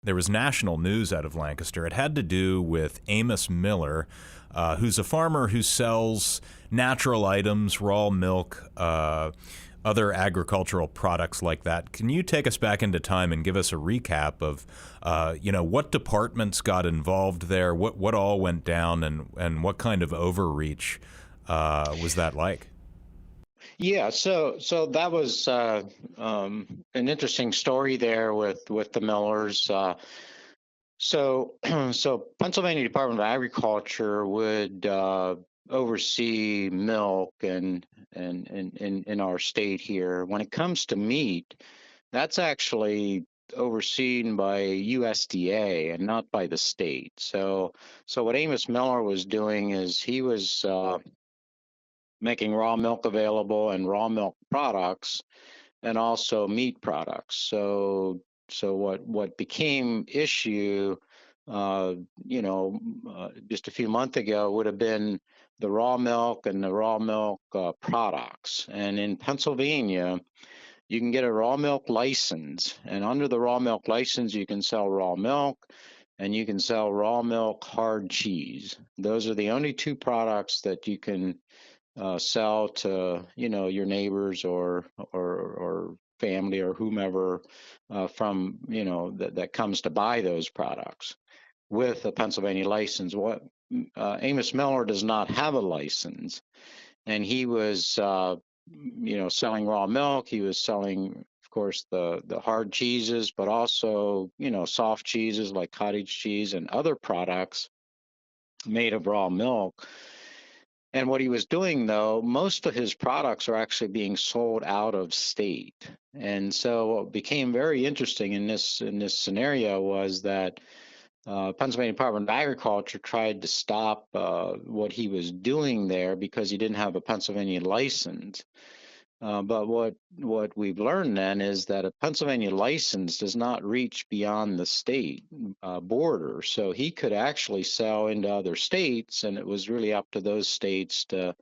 there was national news out of Lancaster. It had to do with Amos Miller, who's a farmer who sells natural items, raw milk, other agricultural products like that. Can you take us back into time and give us a recap of, what departments got involved there, what all went down, and what kind of overreach was that like? Yeah, so that was an interesting story there with the Millers. So so Pennsylvania Department of Agriculture would oversee milk and in our state here. When it comes to meat, that's actually overseen by USDA and not by the state. So what Amos Miller was doing is he was making raw milk available and raw milk products and also meat products. So what became issue, uh, just a few months ago would have been the raw milk and the raw milk products. And in Pennsylvania, you can get a raw milk license, and under the raw milk license, you can sell raw milk and you can sell raw milk hard cheese. Those are the only two products that you can sell to your neighbors or family or whomever from that comes to buy those products with a Pennsylvania license. What Amos Miller does not have a license, and he was selling raw milk. He was selling, of course, the hard cheeses, but also soft cheeses like cottage cheese and other products made of raw milk. And what he was doing, though, most of his products are actually being sold out of state. And so what became very interesting in this scenario was that Pennsylvania Department of Agriculture tried to stop what he was doing there because he didn't have a Pennsylvania license. But what we've learned then is that a Pennsylvania license does not reach beyond the state border. So he could actually sell into other states, and it was really up to those states to,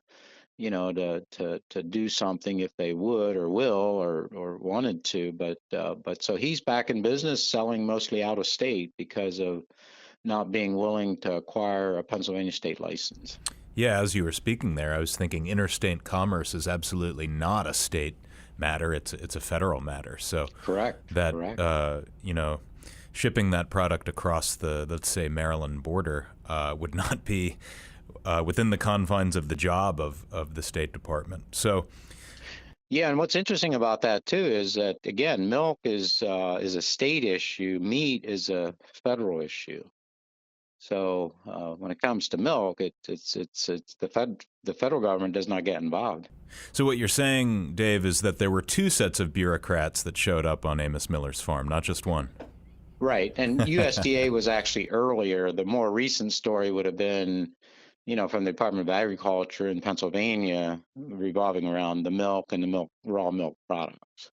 to do something if they would or will or wanted to. But so he's back in business selling mostly out of state because of not being willing to acquire a Pennsylvania state license. Yeah, as you were speaking there, I was thinking interstate commerce is absolutely not a state matter. It's a federal matter. So Correct. that Correct. shipping that product across the, let's say, Maryland border would not be within the confines of the job of the State Department. So Yeah, and what's interesting about that too is that again, milk is a state issue, meat is a federal issue. So when it comes to milk, it's the federal government does not get involved. So what you're saying, Dave, is that there were two sets of bureaucrats that showed up on Amos Miller's farm, not just one. Right, and USDA was actually earlier. The more recent story would have been, from the Department of Agriculture in Pennsylvania, revolving around the milk and the raw milk products.